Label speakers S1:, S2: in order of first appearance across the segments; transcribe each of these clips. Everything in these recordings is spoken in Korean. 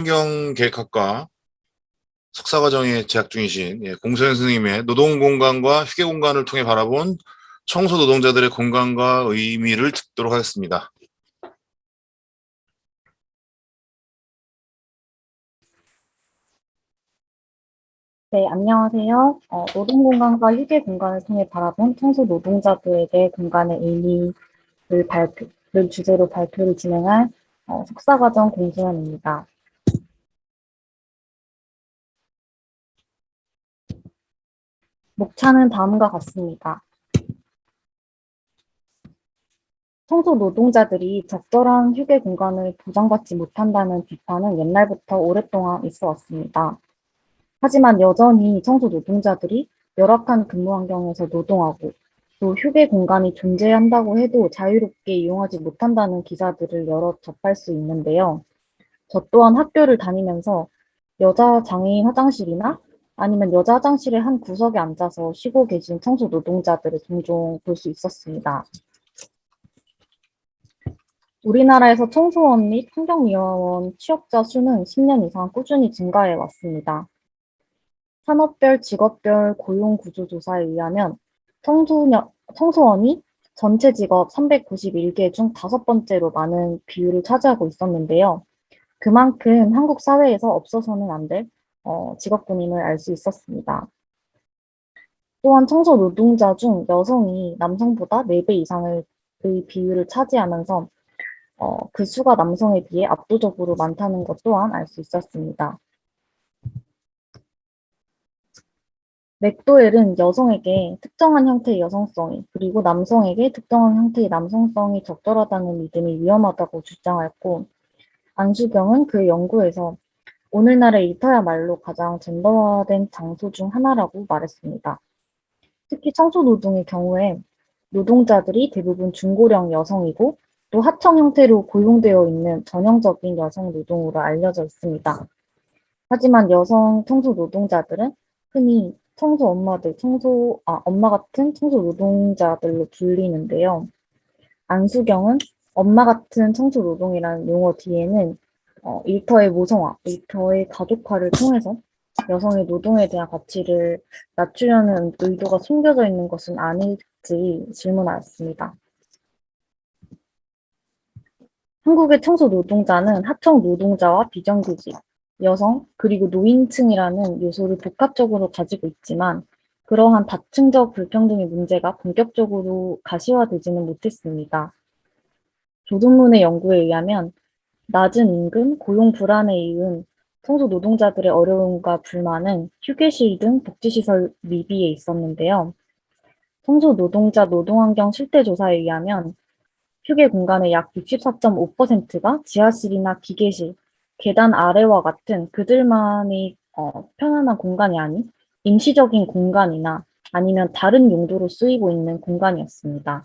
S1: 환경계획학과 석사과정에 재학 중이신 공소연 선생님의 노동공간과 휴게공간을 통해 바라본 청소 노동자들의 공간과 의미를 듣도록 하겠습니다.
S2: 네, 안녕하세요. 노동공간과 휴게공간을 통해 바라본 청소 노동자들에게 공간의 의미를 주제로 발표를 진행할 석사과정 공소연입니다. 목차는 다음과 같습니다. 청소 노동자들이 적절한 휴게 공간을 보장받지 못한다는 비판은 옛날부터 오랫동안 있어 왔습니다. 하지만 여전히 청소 노동자들이 열악한 근무 환경에서 노동하고 또 휴게 공간이 존재한다고 해도 자유롭게 이용하지 못한다는 기사들을 여러 접할 수 있는데요. 저 또한 학교를 다니면서 여자 장애인 화장실이나 아니면 여자 화장실의 한 구석에 앉아서 쉬고 계신 청소 노동자들을 종종 볼 수 있었습니다. 우리나라에서 청소원 및 환경미화원 취업자 수는 10년 이상 꾸준히 증가해 왔습니다. 산업별, 직업별 고용구조조사에 의하면 청소원이 전체 직업 391개 중 5번째로 많은 비율을 차지하고 있었는데요. 그만큼 한국 사회에서 없어서는 안 될 직업군임을 알 수 있었습니다. 또한 청소 노동자 중 여성이 남성보다 4배 이상의 비율을 차지하면서 그 수가 남성에 비해 압도적으로 많다는 것 또한 알 수 있었습니다. 맥도웰은 여성에게 특정한 형태의 여성성이 그리고 남성에게 특정한 형태의 남성성이 적절하다는 믿음이 위험하다고 주장했고, 안수경은 그의 연구에서 오늘날의 일터야말로 가장 젠더화된 장소 중 하나라고 말했습니다. 특히 청소노동의 경우에 노동자들이 대부분 중고령 여성이고 또 하청 형태로 고용되어 있는 전형적인 여성 노동으로 알려져 있습니다. 하지만 여성 청소 노동자들은 흔히 엄마 같은 청소 노동자들로 불리는데요. 안수경은 엄마 같은 청소 노동이라는 용어 뒤에는 일터의 모성화, 일터의 가족화를 통해서 여성의 노동에 대한 가치를 낮추려는 의도가 숨겨져 있는 것은 아닐지 질문하였습니다. 한국의 청소 노동자는 하청 노동자와 비정규직, 여성, 그리고 노인층이라는 요소를 복합적으로 가지고 있지만 그러한 다층적 불평등의 문제가 본격적으로 가시화되지는 못했습니다. 조동문의 연구에 의하면 낮은 임금, 고용 불안에 이은 청소 노동자들의 어려움과 불만은 휴게실 등 복지시설 미비에 있었는데요. 청소 노동자 노동환경 실태조사에 의하면 휴게 공간의 약 64.5%가 지하실이나 기계실, 계단 아래와 같은 그들만의 편안한 공간이 아닌 임시적인 공간이나 아니면 다른 용도로 쓰이고 있는 공간이었습니다.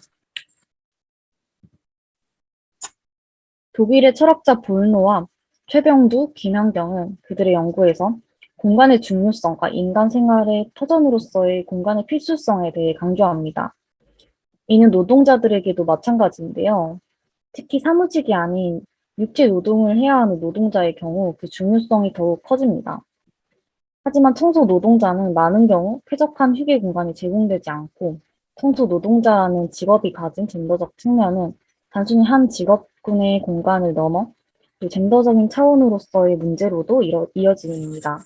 S2: 독일의 철학자 볼노와 최병두, 김현경은 그들의 연구에서 공간의 중요성과 인간 생활의 터전으로서의 공간의 필수성에 대해 강조합니다. 이는 노동자들에게도 마찬가지인데요. 특히 사무직이 아닌 육체 노동을 해야 하는 노동자의 경우 그 중요성이 더욱 커집니다. 하지만 청소 노동자는 많은 경우 쾌적한 휴게 공간이 제공되지 않고 청소 노동자라는 직업이 가진 젠더적 측면은 단순히 한 직업군의 공간을 넘어 또 젠더적인 차원으로서의 문제로도 이어집니다.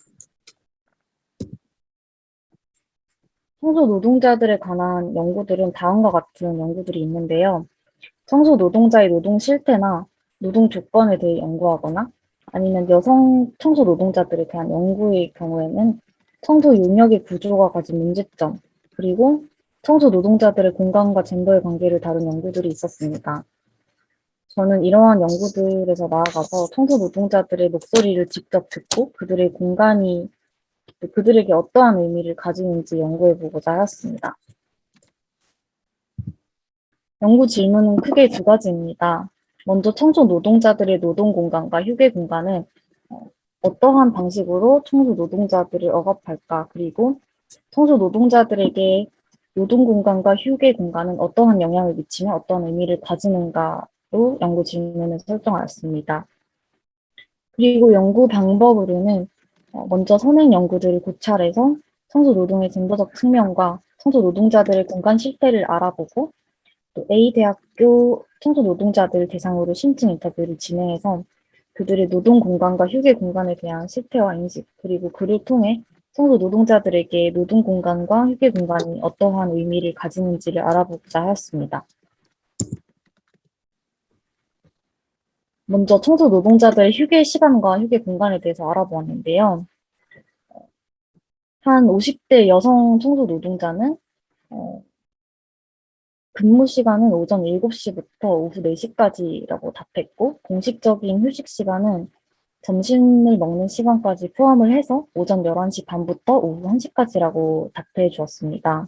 S2: 청소 노동자들에 관한 연구들은 다음과 같은 연구들이 있는데요. 청소 노동자의 노동 실태나 노동 조건에 대해 연구하거나 아니면 여성 청소 노동자들에 대한 연구의 경우에는 청소 용역의 구조가 가진 문제점, 그리고 청소 노동자들의 공간과 젠더의 관계를 다룬 연구들이 있었습니다. 저는 이러한 연구들에서 나아가서 청소 노동자들의 목소리를 직접 듣고 그들의 공간이 그들에게 어떠한 의미를 가지는지 연구해 보고자 하였습니다. 연구 질문은 크게 2가지입니다. 먼저 청소 노동자들의 노동 공간과 휴게 공간은 어떠한 방식으로 청소 노동자들을 억압할까? 그리고 청소 노동자들에게 노동 공간과 휴게 공간은 어떠한 영향을 미치며 어떤 의미를 가지는가로 연구 질문을 설정하였습니다. 그리고 연구 방법으로는 먼저 선행 연구들을 고찰해서 청소 노동의 젠더적 측면과 청소 노동자들의 공간 실태를 알아보고 또 A 대학교 청소 노동자들 대상으로 심층 인터뷰를 진행해서 그들의 노동 공간과 휴게 공간에 대한 실태와 인식, 그리고 그를 통해 청소 노동자들에게 노동 공간과 휴게 공간이 어떠한 의미를 가지는지를 알아보고자 하였습니다. 먼저 청소 노동자들의 휴게 시간과 휴게 공간에 대해서 알아보았는데요. 한 50대 여성 청소 노동자는 근무 시간은 오전 7시부터 오후 4시까지라고 답했고, 공식적인 휴식 시간은 점심을 먹는 시간까지 포함을 해서 오전 11시 반부터 오후 1시까지라고 답해 주었습니다.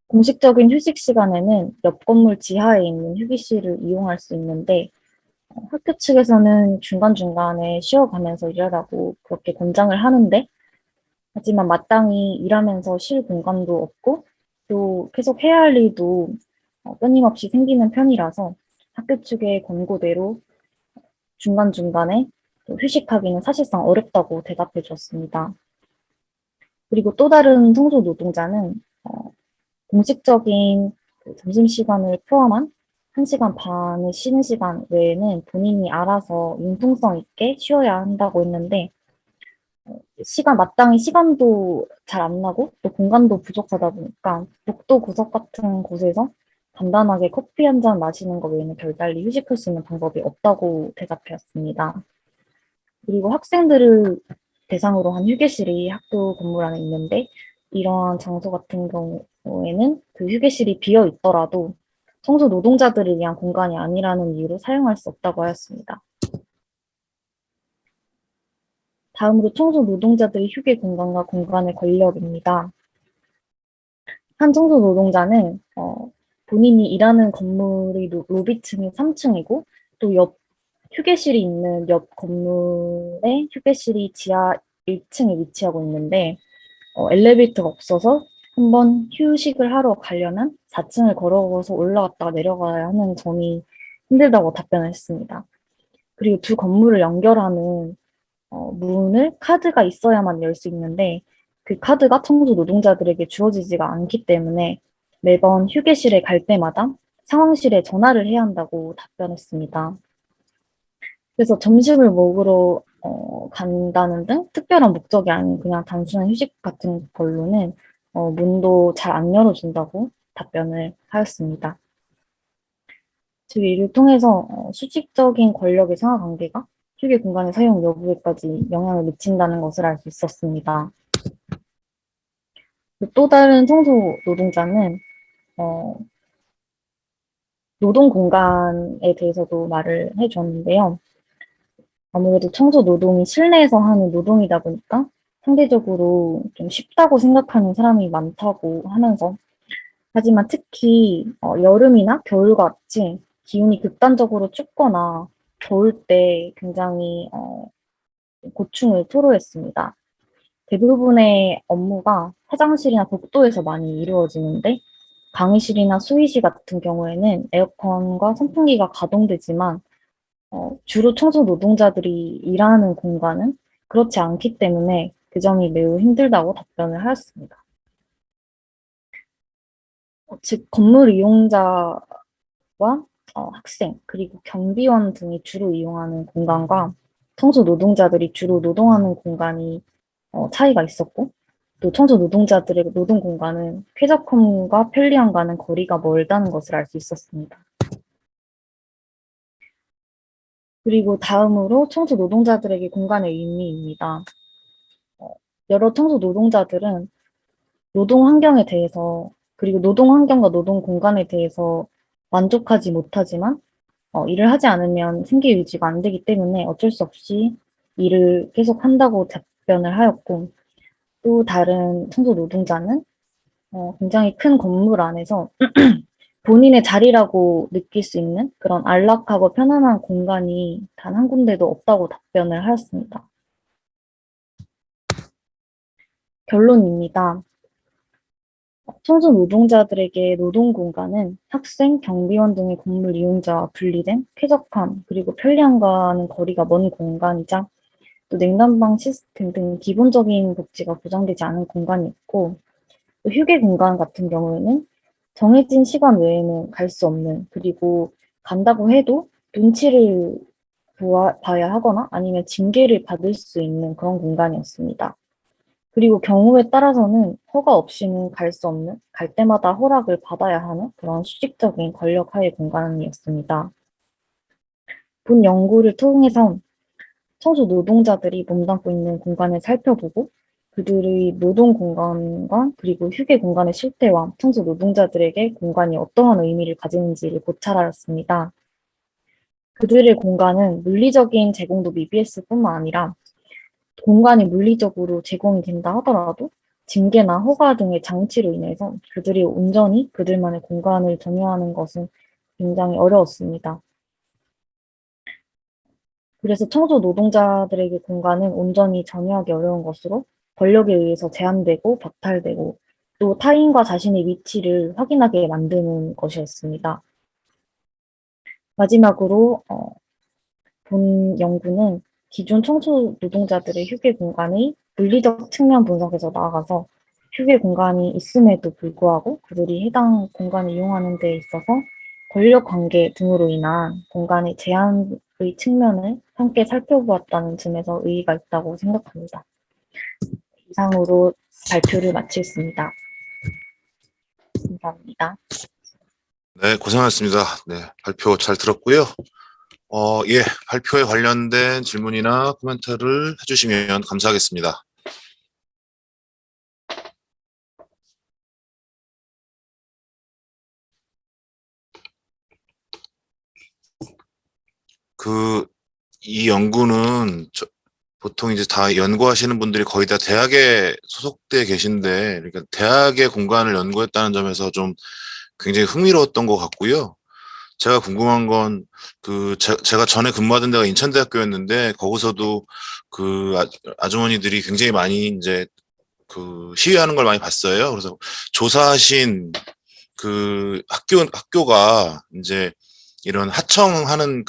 S2: 공식적인 휴식 시간에는 옆 건물 지하에 있는 휴게실을 이용할 수 있는데, 학교 측에서는 중간중간에 쉬어가면서 일하라고 그렇게 권장을 하는데, 하지만 마땅히 일하면서 쉴 공간도 없고, 또 계속 해야 할 일도 끊임없이 생기는 편이라서 학교 측의 권고대로 중간중간에 또 휴식하기는 사실상 어렵다고 대답해 줬습니다. 그리고 또 다른 청소 노동자는 공식적인 그 점심시간을 포함한 1시간 반의 쉬는 시간 외에는 본인이 알아서 융통성 있게 쉬어야 한다고 했는데 마땅히 시간도 잘 안 나고 또 공간도 부족하다 보니까 복도 구석 같은 곳에서 간단하게 커피 한 잔 마시는 것 외에는 별달리 휴식할 수 있는 방법이 없다고 대답하였습니다. 그리고 학생들을 대상으로 한 휴게실이 학교 건물 안에 있는데 이러한 장소 같은 경우에는 그 휴게실이 비어 있더라도 청소 노동자들을 위한 공간이 아니라는 이유로 사용할 수 없다고 하였습니다. 다음으로 청소 노동자들의 휴게 공간과 공간의 권력입니다. 한 청소 노동자는 본인이 일하는 건물의 로비층이 3층이고 또 옆 휴게실이 있는 옆 건물의 휴게실이 지하 1층에 위치하고 있는데 엘리베이터가 없어서 한번 휴식을 하러 가려면 4층을 걸어서 올라갔다가 내려가야 하는 점이 힘들다고 답변을 했습니다. 그리고 두 건물을 연결하는 문을 카드가 있어야만 열 수 있는데 그 카드가 청소 노동자들에게 주어지지가 않기 때문에 매번 휴게실에 갈 때마다 상황실에 전화를 해야 한다고 답변했습니다. 그래서 점심을 먹으러 간다는 등 특별한 목적이 아닌 그냥 단순한 휴식 같은 걸로는 문도 잘 안 열어준다고 답변을 하였습니다. 즉 이를 통해서 수직적인 권력의 상하관계가 휴게 공간의 사용 여부에까지 영향을 미친다는 것을 알 수 있었습니다. 또 다른 청소 노동자는 어, 노동 공간에 대해서도 말을 해줬는데요. 아무래도 청소 노동이 실내에서 하는 노동이다 보니까 상대적으로 좀 쉽다고 생각하는 사람이 많다고 하면서 하지만 특히 여름이나 겨울과 같이 기온이 극단적으로 춥거나 더울 때 굉장히 고충을 토로했습니다. 대부분의 업무가 화장실이나 복도에서 많이 이루어지는데 강의실이나 수의실 같은 경우에는 에어컨과 선풍기가 가동되지만 주로 청소 노동자들이 일하는 공간은 그렇지 않기 때문에 그 점이 매우 힘들다고 답변을 하였습니다. 즉 건물 이용자와 학생 그리고 경비원 등이 주로 이용하는 공간과 청소 노동자들이 주로 노동하는 공간이 차이가 있었고 또 청소 노동자들의 노동 공간은 쾌적함과 편리함과는 거리가 멀다는 것을 알 수 있었습니다. 그리고 다음으로 청소 노동자들에게 공간의 의미입니다. 여러 청소 노동자들은 노동 환경에 대해서 그리고 노동 환경과 노동 공간에 대해서 만족하지 못하지만 일을 하지 않으면 생계 유지가 안 되기 때문에 어쩔 수 없이 일을 계속 한다고 답변을 하였고 또 다른 청소 노동자는 굉장히 큰 건물 안에서 본인의 자리라고 느낄 수 있는 그런 안락하고 편안한 공간이 단 한 군데도 없다고 답변을 하였습니다. 결론입니다. 청소 노동자들에게 노동 공간은 학생, 경비원 등의 건물 이용자와 분리된 쾌적함, 그리고 편리함과는 거리가 먼 공간이자 또 냉난방 시스템 등 기본적인 복지가 보장되지 않은 공간이 있고, 또 휴게 공간 같은 경우에는 정해진 시간 외에는 갈 수 없는, 그리고 간다고 해도 눈치를 봐야 하거나 아니면 징계를 받을 수 있는 그런 공간이었습니다. 그리고 경우에 따라서는 허가 없이는 갈 수 없는, 갈 때마다 허락을 받아야 하는 그런 수직적인 권력하의 공간이었습니다. 본 연구를 통해서 청소 노동자들이 몸담고 있는 공간을 살펴보고 그들의 노동 공간과 그리고 휴게 공간의 실태와 청소 노동자들에게 공간이 어떠한 의미를 가지는지를 고찰하였습니다. 그들의 공간은 물리적인 제공도 미비했을 뿐만 아니라 공간이 물리적으로 제공이 된다 하더라도 징계나 허가 등의 장치로 인해서 그들이 온전히 그들만의 공간을 점유하는 것은 굉장히 어려웠습니다. 그래서 청소 노동자들에게 공간은 온전히 점유하기 어려운 것으로 권력에 의해서 제한되고 박탈되고 또 타인과 자신의 위치를 확인하게 만드는 것이었습니다. 마지막으로 본 연구는 기존 청소 노동자들의 휴게 공간의 물리적 측면 분석에서 나아가서 휴게 공간이 있음에도 불구하고 그들이 해당 공간을 이용하는 데 있어서 권력 관계 등으로 인한 공간의 제한의 측면을 함께 살펴보았다는 점에서 의의가 있다고 생각합니다. 이상으로 발표를 마치겠습니다. 감사합니다.
S1: 네, 고생하셨습니다. 네, 발표 잘 들었고요. 예, 발표에 관련된 질문이나 코멘트를 해주시면 감사하겠습니다. 이 연구는 보통 이제 다 연구하시는 분들이 거의 다 대학에 소속돼 계신데, 그러니까 대학의 공간을 연구했다는 점에서 좀 굉장히 흥미로웠던 것 같고요. 제가 궁금한 건 제가 전에 근무하던 데가 인천대학교였는데 거기서도 아주머니들이 굉장히 많이 이제 시위하는 걸 많이 봤어요. 그래서 조사하신 학교가 이제 이런 하청하는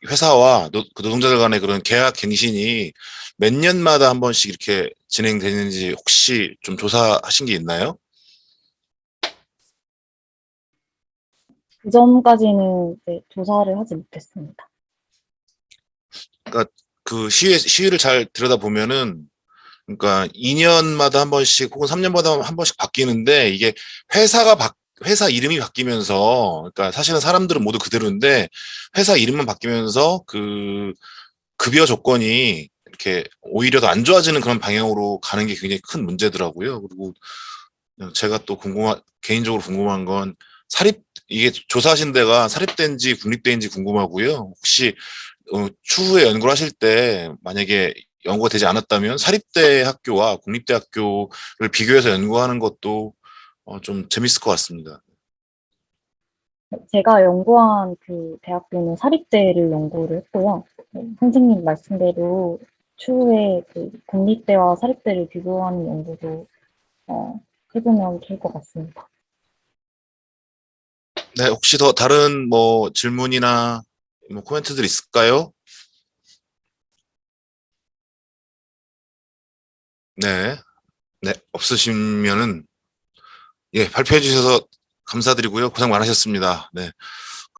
S1: 회사와 노동자들 간의 그런 계약 갱신이 몇 년마다 한 번씩 이렇게 진행되는지 혹시 좀 조사하신 게 있나요?
S2: 그 점까지는 조사를 하지 못했습니다.
S1: 그러니까 시위를 잘 들여다보면은, 그러니까 2년마다 한 번씩 혹은 3년마다 한 번씩 바뀌는데, 이게 회사 이름이 바뀌면서, 그러니까 사실은 사람들은 모두 그대로인데 회사 이름만 바뀌면서 급여 조건이 이렇게 오히려 더 안 좋아지는 그런 방향으로 가는 게 굉장히 큰 문제더라고요. 그리고 제가 또 개인적으로 궁금한 건 이게 조사하신 데가 사립대인지 국립대인지 궁금하고요. 혹시 추후에 연구를 하실 때 만약에 연구가 되지 않았다면 사립대 학교와 국립대 학교를 비교해서 연구하는 것도 좀 재밌을 것 같습니다.
S2: 제가 연구한 그 대학교는 사립대를 연구를 했고요. 선생님 말씀대로 추후에 그 국립대와 사립대를 비교하는 연구도 해보면 좋을 것 같습니다.
S1: 네, 혹시 더 다른 질문이나 코멘트들 있을까요? 네, 네, 없으시면은 예, 발표해 주셔서 감사드리고요. 고생 많으셨습니다. 네.